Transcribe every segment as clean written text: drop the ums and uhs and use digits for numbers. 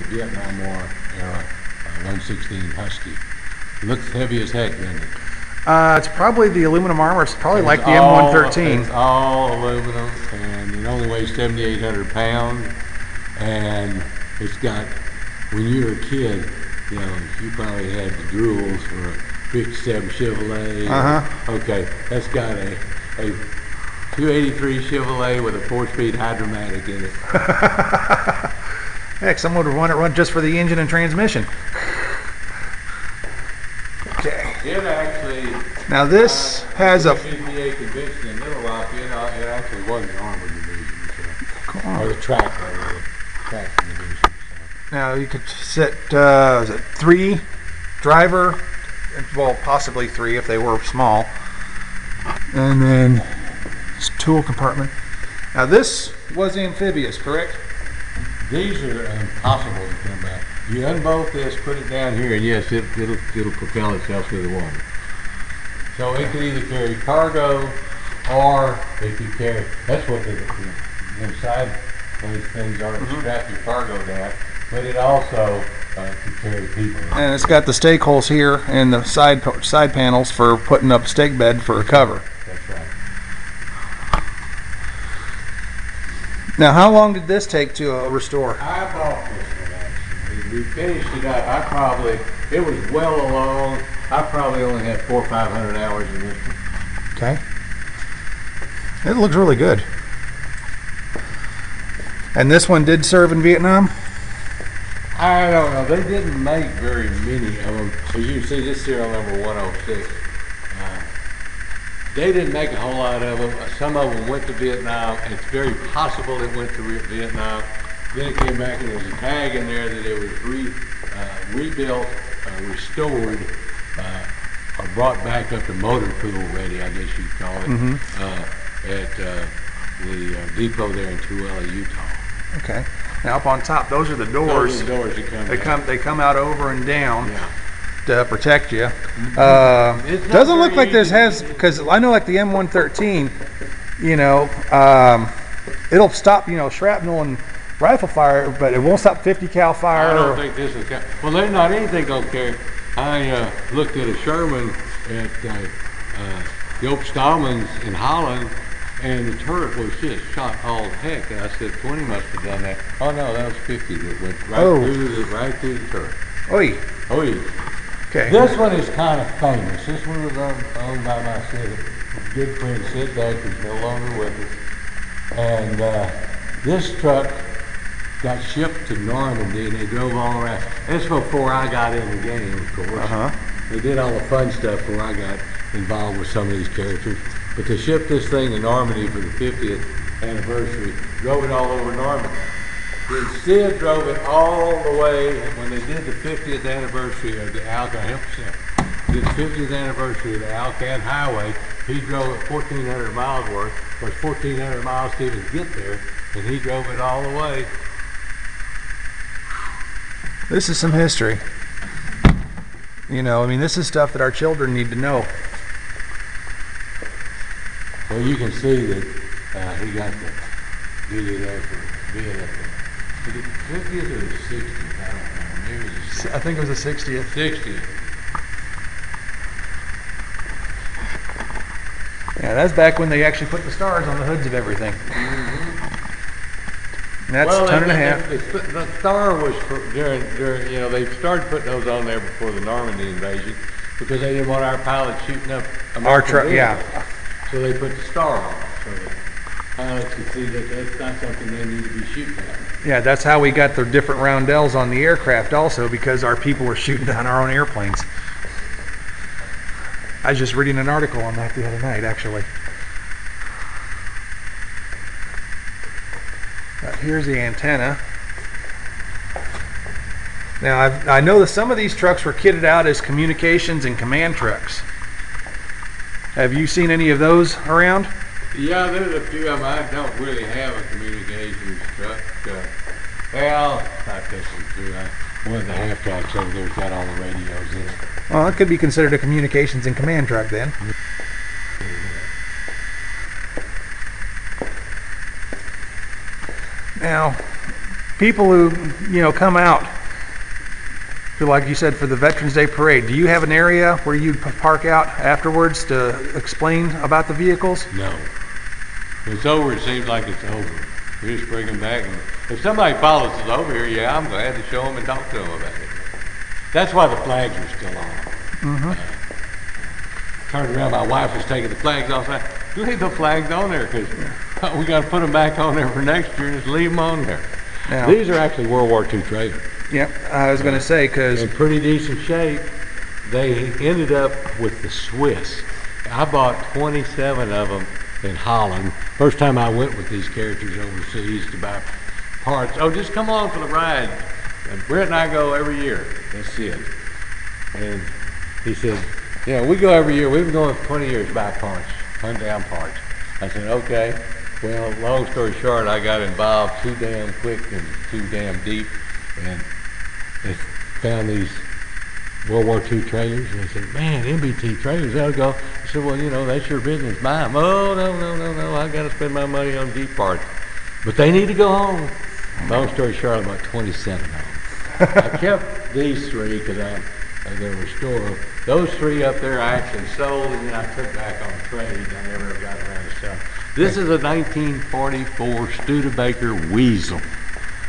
Vietnam War era 116 Husky. Looks heavy as heck, doesn't it? It's probably the aluminum armor. It's probably like the M113. It's all aluminum, and it only weighs 7,800 pounds. And it's got, when you were a kid, you know, you probably had the drools for a 57 Chevrolet. Okay, that's got a 283 Chevrolet with a 4-speed hydromatic in it. Heck, someone would want it run just for the engine and transmission. Okay. It actually. Now this has a MVPA convention in Little Rock. It actually was the armored division, so, or the track division. So. Now you could sit, is it 3 driver, well possibly 3 if they were small, and then this tool compartment. Now this was amphibious, correct? These are impossible to come back. You unbolt this, put it down here, and yes, it'll propel itself through the water. So it can either carry cargo, or it can carry. That's what the inside those things are to strap your cargo down. But it also can carry people. And it's got the stake holes here and the side panels for putting up stake bed for a cover. That's right. Now, how long did this take to restore? I bought this one actually. We finished it up. It was well along. I probably only had 400 or 500 hours in this one. Okay. It looks really good. And this one did serve in Vietnam? I don't know. They didn't make very many of them. As you can see, this serial number 106. They didn't make a whole lot of them. Some of them went to Vietnam. It's very possible it went to Vietnam. Then it came back and there was a tag in there that it was rebuilt, restored, or brought back up to motor pool ready, I guess you'd call it, at the depot there in Tooele, Utah. Okay. Now up on top, those are the doors. Those are the doors that they come out over and down. Yeah. To protect you. Doesn't look like this has, because I know like the M113, you know, it'll stop, you know, shrapnel and rifle fire, but it won't stop 50 cal fire. I don't think this is. Well, there's not anything gonna carry. I looked at a Sherman at Joop Stallman's in Holland, and the turret was just shot all heck. And I said, 20 must have done that. Oh no, that was 50 that went right through the turret. Oi. Oi. Okay. This one is kind of famous. This one was owned by my good friend Sid Duck, who's no longer with us. And this truck got shipped to Normandy, and they drove all around. That's before I got in the game, of course. They did all the fun stuff before I got involved with some of these characters. But they shipped this thing to Normandy for the 50th anniversary, drove it all over Normandy. Then Sid drove it all the way when they did the 50th anniversary of the Alcan. Did the 50th anniversary of the Alcan Highway. He drove it 1,400 miles worth. It was 1,400 miles to even get there, and he drove it all the way. This is some history. You know, I mean, this is stuff that our children need to know. Well, you can see that he got the duty there for being at the 50th or the 60th, I don't know. Maybe it was the 60th. I think it was the 60th. 60th. Yeah, that's back when they actually put the stars on the hoods of everything. And that's a ton and a half. The star was during, you know, they started putting those on there before the Normandy invasion because they didn't want our pilots shooting up our truck. Yeah. So they put the star on, so the pilots could see that that's not something they need to be shooting at. Yeah, that's how we got the different roundels on the aircraft also, because our people were shooting down our own airplanes. I was just reading an article on that the other night, actually. Here's the antenna. Now, I know that some of these trucks were kitted out as communications and command trucks. Have you seen any of those around? Yeah, there's a few of them. I don't really have a communications truck. Well, not this one too. One of the half tracks over there's got all the radios in it. Well, it could be considered a communications and command truck then. Now, people who, you know, come out like you said, for the Veterans Day Parade, do you have an area where you park out afterwards to explain about the vehicles? No. When it's over, it seems like it's over. We just bring them back, and if somebody follows us over here, yeah, I'm glad to show them and talk to them about it. That's why the flags are still on. Turned around, my wife was taking the flags off. I said, leave the flags on there, because we got to put them back on there for next year, and just leave them on there. Now, these are actually World War II trailers. Yep, I was going to say, because in pretty decent shape. They ended up with the Swiss. I bought 27 of them in Holland. First time I went with these characters overseas to buy parts. Oh, just come along for the ride. And Brett and I go every year. That's it. And he said, yeah, we go every year. We've been going for 20 years to buy parts, hunt down parts. I said, okay. Well, long story short, I got involved too damn quick and too damn deep, and they found these World War II trailers, and they said, man, MBT trailers, that'll go. I said, well, you know, that's your business, buy them. Oh, no, I got to spend my money on Jeep parts. But they need to go home. Long story short, about 27 of them. I kept these three because they were store. Those three up there I actually sold, and then I took back on trade. I never got around to selling. This is a 1944 Studebaker Weasel.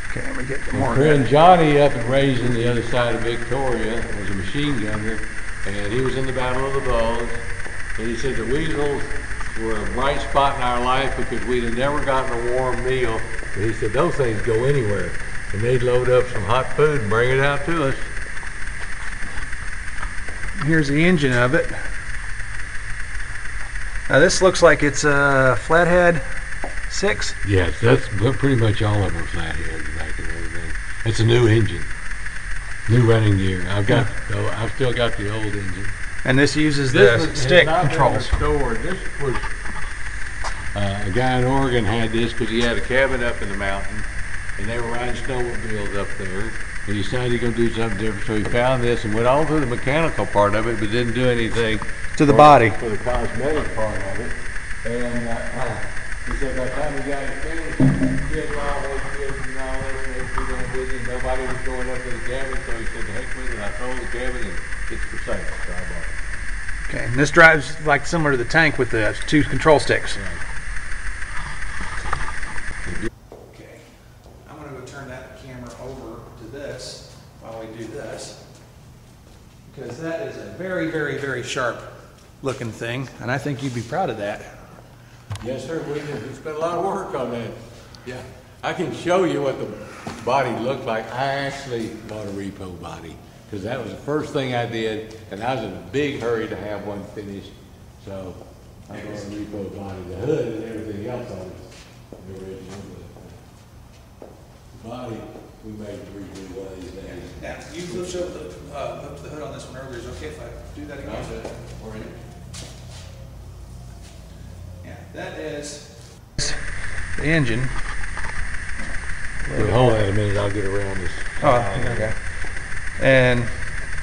okay, let me get more. My friend Johnny up and raised on the other side of Victoria was a machine gunner, and he was in the Battle of the Bulge. And he said the Weasels were a bright spot in our life because we'd have never gotten a warm meal. But he said those things go anywhere, and they'd load up some hot food and bring it out to us. Here's the engine of it. Now this looks like it's a Flathead 6. Yes, that's pretty much all of them are flatheads back and everything. It's a new engine, new running gear. I've still got the old engine. And this uses the stick controls. This was a guy in Oregon had this because he had a cabin up in the mountain, and they were riding snowmobiles up there. And he decided he was going to do something different, so he found this and went all through the mechanical part of it, but didn't do anything to the body for the cosmetic part of it. And he said by the time he got it finished, he had all those kids and all that, and everything going busy, and nobody was going up to the cabin, so he said, the heck with it, I sold the cabin, and it's for sale, so I bought it. Okay, and this drives like similar to the tank with the 2 control sticks. Right. Okay, I'm going to go turn that camera over to this while we do this, because that is a very, very, very sharp looking thing, and I think you'd be proud of that. Yes, sir, we spent a lot of work on that. Yeah, I can show you what the body looked like. I actually bought a repo body because that was the first thing I did, and I was in a big hurry to have one finished. So I bought a repo body, the hood and everything else on it, the original. The body we may redo one of these days. Now, you lift up the hood on this one earlier. Is it okay if I do that again? Yeah, that is the engine. Hold on a minute, I'll get around this. Oh, okay. And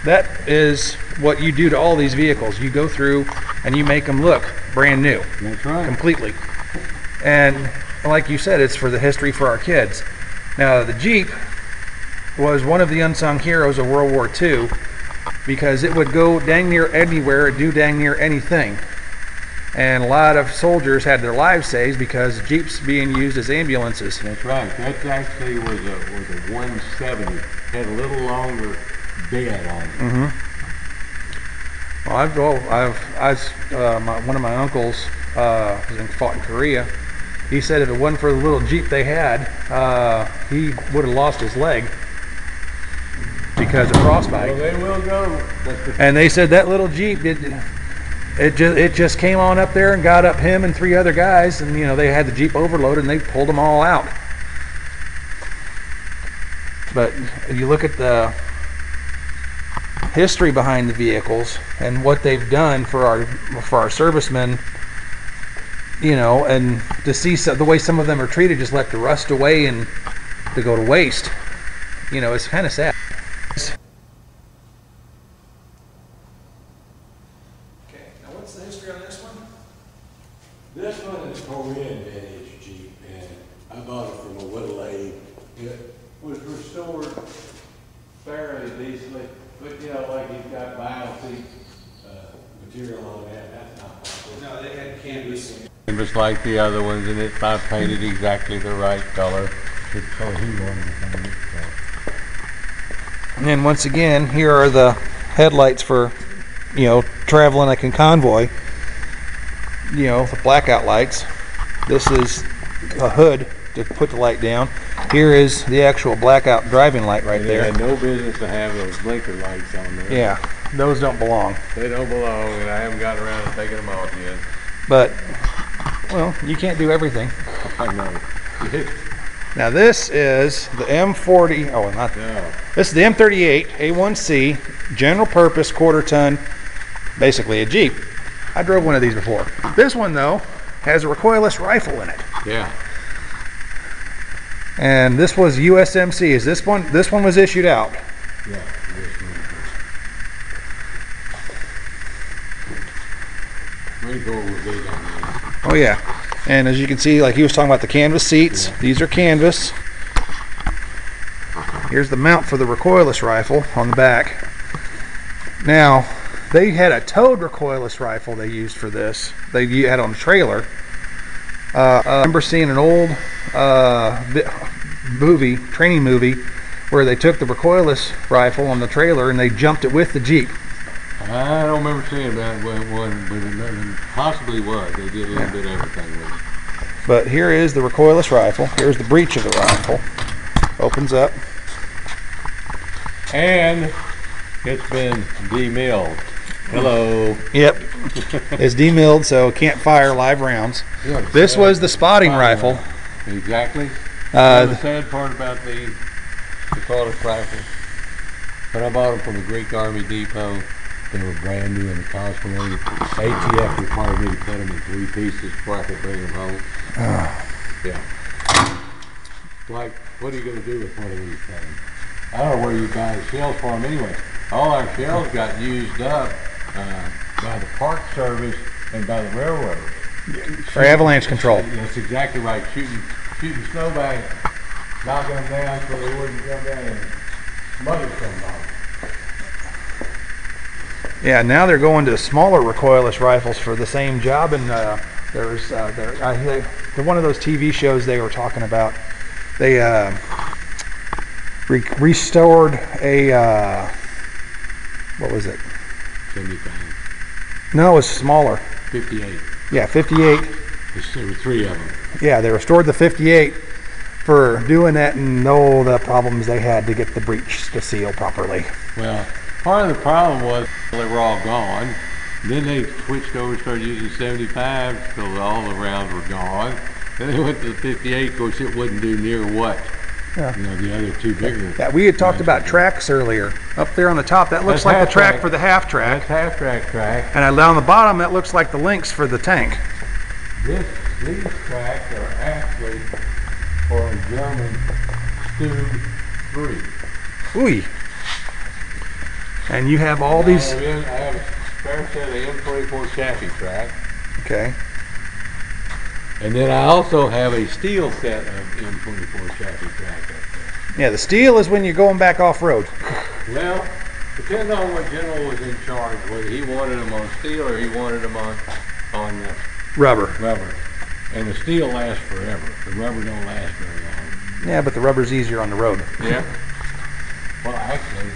that is what you do to all these vehicles. You go through and you make them look brand new. That's right. Completely. And like you said, it's for the history for our kids. Now, the Jeep was one of the unsung heroes of World War II because it would go dang near anywhere and do dang near anything. And a lot of soldiers had their lives saved because Jeeps being used as ambulances. That's right. That actually was a 170. Had a little longer bed on it. Well, one of my uncles fought in Korea. He said if it wasn't for the little Jeep they had, he would have lost his leg because of frostbite. Well, they will go. And they said that little Jeep it just came on up there and got up him and 3 other guys, and you know they had the Jeep overloaded and they pulled them all out. But if you look at the history behind the vehicles and what they've done for our servicemen, you know, and to see the way some of them are treated, just left to rust away and to go to waste, you know, it's kind of sad. Okay, now what's the history on this one? This one is a Korean vintage Jeep, and I bought it from a Whittle. It was restored fairly decently. But you know, like he's got vinyl seat material on that, that's not possible. No, they had canvas. Canvas like the other ones, and it's not painted exactly the right color. It's so he wanted to paint it. So. And then once again, here are the headlights for, you know, traveling like a convoy. You know, the blackout lights. This is a hood to put the light down. Here is the actual blackout driving light right there. They had no business to have those blinker lights on there. Yeah, those don't belong. They don't belong, and I haven't gotten around to taking them off yet. But, well, you can't do everything. I know. Now this is the M40, oh not, No. This is the M38 A1C, general purpose quarter ton, basically a Jeep. I drove one of these before. This one though, has a recoilless rifle in it. Yeah. And this was USMC. Is this one was issued out? Yeah. Marine Corps was big on that. Oh yeah. And as you can see, like he was talking about the canvas seats. Yeah. These are canvas. Here's the mount for the recoilless rifle on the back. Now, they had a towed recoilless rifle they used for this. They had on a trailer. I remember seeing an old training movie, where they took the recoilless rifle on the trailer and they jumped it with the Jeep. I don't remember seeing that one, but it possibly was. They did a little bit of everything with it. But here is the recoilless rifle. Here's the breech of the rifle. Opens up. And it's been demilled. Hello. Yep. It's demilled, so it can't fire live rounds. This was the spotting rifle. Exactly. The sad part about the recoilless rifle, when I bought them from the Greek Army Depot, they were brand new and constantly ATF required me to cut them in 3 pieces before I could bring them home. Yeah. Like, what are you going to do with one of these things? I don't know where you buy the shells for them anyway. All our shells got used up by the Park Service and by the railroad. For avalanche control. That's exactly right. Shooting snowbanks, knocking them down so they wouldn't come down and smother somebody. Yeah, now they're going to smaller recoilless rifles for the same job, and there's one of those TV shows they were talking about. They restored a what was it? 75. No, it was smaller. 58. Yeah, 58. There were 3 of them. Yeah, they restored the 58 for doing that, and all the problems they had to get the breech to seal properly. Well, part of the problem was they were all gone. Then they switched over and started using 75s till all the rounds were gone. Then they went to the 58. Of course, it wouldn't do near what, yeah, you know, the other 2 bigger. Yeah, we had talked about tracks earlier. Up there on the top, that looks like the track for the half track. That's half track. And down the bottom, that looks like the links for the tank. These tracks are actually for a German Stu 3. Ooh. And you have all these. I have a spare set of M24 Chaffee track. Okay. And then I also have a steel set of M24 Chaffee track up there. Yeah, the steel is when you're going back off-road. Well, depends on what general was in charge, whether he wanted them on steel or he wanted them on Rubber. rubber. And the steel lasts forever. The rubber don't last very long. Yeah, but the rubber's easier on the road. Yeah. Well, actually,